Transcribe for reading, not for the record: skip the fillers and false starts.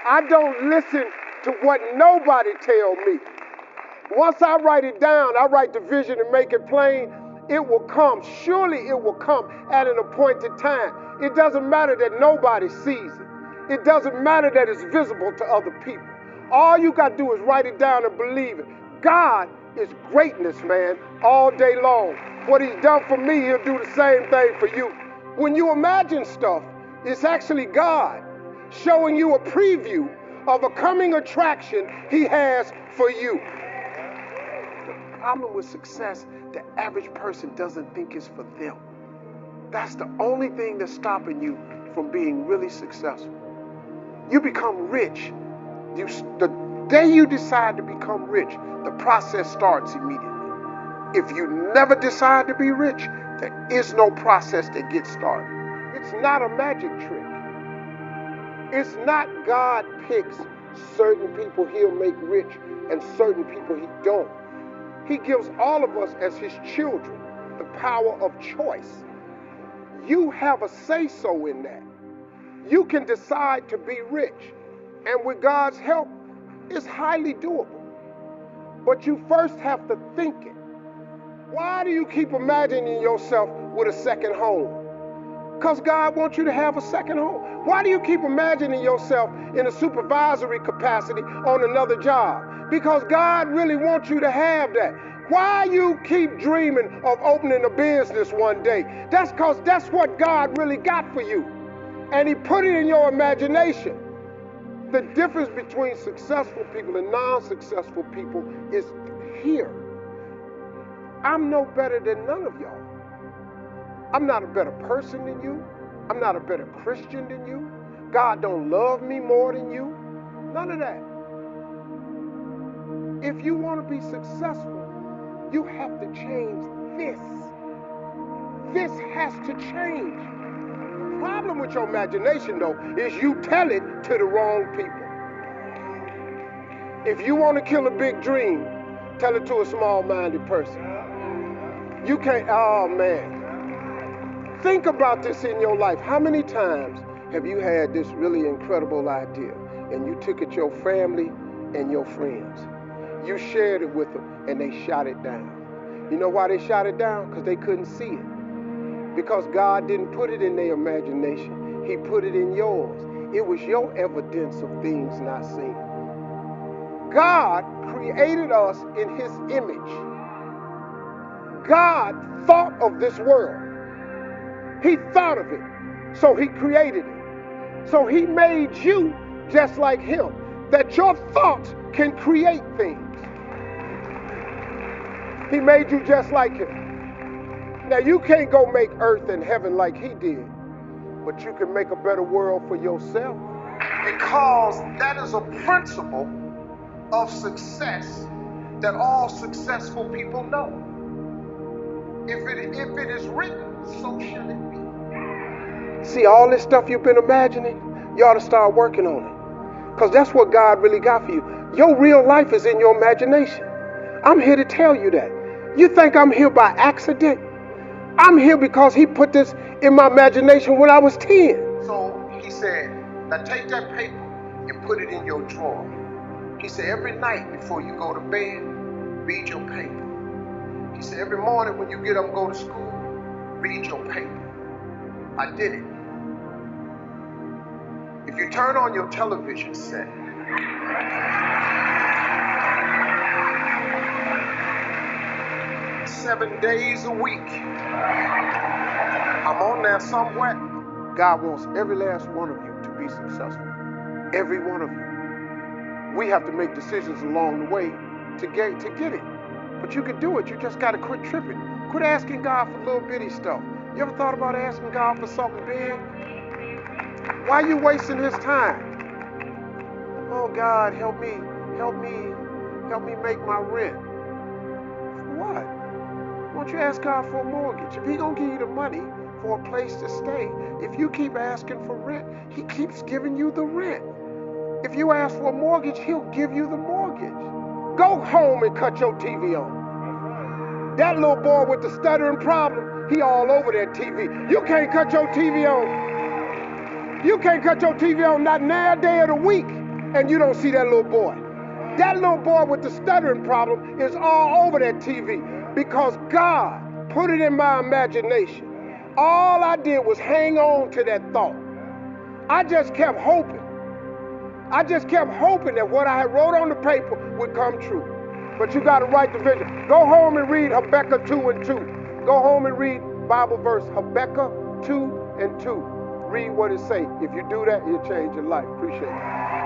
I don't listen to what nobody tell me. Once I write it down, I write the vision and make it plain, it will come. Surely it will come at an appointed time. It doesn't matter that nobody sees it. It doesn't matter that it's visible to other people. All you got to do is write it down and believe it. God is greatness, man, all day long. What he's done for me, he'll do the same thing for you. When you imagine stuff, it's actually God showing you a preview of a coming attraction he has for you. The problem with success, the average person doesn't think it's for them. That's the only thing that's stopping you from being really successful. You become rich. The day you decide to become rich, the process starts immediately. If you never decide to be rich, there is no process that gets started. It's not a magic trick. It's not God picks certain people he'll make rich and certain people he don't. He gives all of us as his children the power of choice. You have a say-so in that. You can decide to be rich, and with God's help, it's highly doable. But you first have to think it. Why do you keep imagining yourself with a second home? Because God wants you to have a second home. Why do you keep imagining yourself in a supervisory capacity on another job? Because God really wants you to have that. Why you keep dreaming of opening a business one day? That's because that's what God really got for you. And he put it in your imagination. The difference between successful people and non-successful people is here. I'm no better than none of y'all. I'm not a better person than you. I'm not a better Christian than you. God don't love me more than you. None of that. If you want to be successful, you have to change this. This has to change. The problem with your imagination, though, is you tell it to the wrong people. If you want to kill a big dream, tell it to a small-minded person. You can't, oh man. Think about this in your life. How many times have you had this really incredible idea and you took it to your family and your friends? You shared it with them and they shot it down. You know why they shot it down? Because they couldn't see it. Because God didn't put it in their imagination. He put it in yours. It was your evidence of things not seen. God created us in his image. God thought of this world. He thought of it, so he created it. So he made you just like him, that your thoughts can create things. He made you just like him. Now you can't go make earth and heaven like he did, but you can make a better world for yourself. Because that is a principle of success that all successful people know. If it is written, so shall it be. See, all this stuff you've been imagining, you ought to start working on it. Because that's what God really got for you. Your real life is in your imagination. I'm here to tell you that. You think I'm here by accident? I'm here because he put this in my imagination when I was 10. So he said, now take that paper and put it in your drawer. He said, every night before you go to bed, read your paper. He said, every morning when you get up and go to school, read your paper. I did it. If you turn on your television set, seven days a week, I'm on there somewhere. God wants every last one of you to be successful. Every one of you. We have to make decisions along the way to get it. But you can do it. You just got to quit tripping. Quit asking God for little bitty stuff. You ever thought about asking God for something big? Why are you wasting his time? Oh God, help me make my rent. For what? Why don't you ask God for a mortgage? If he gonna give you the money for a place to stay, if you keep asking for rent, he keeps giving you the rent. If you ask for a mortgage, he'll give you the mortgage. Go home and cut your TV on. That little boy with the stuttering problem, he all over that TV. You can't cut your TV on. You can't cut your TV on not now day of the week. and you don't see that little boy. That little boy with the stuttering problem is all over that TV because God put it in my imagination. All I did was hang on to that thought. I just kept hoping. I just kept hoping that what I had wrote on the paper would come true. But you got to write the vision. Go home and read Habakkuk 2 and 2. Go home and read Bible verse Habakkuk 2 and 2. Read what it say. If you do that, it'll change your life. Appreciate it.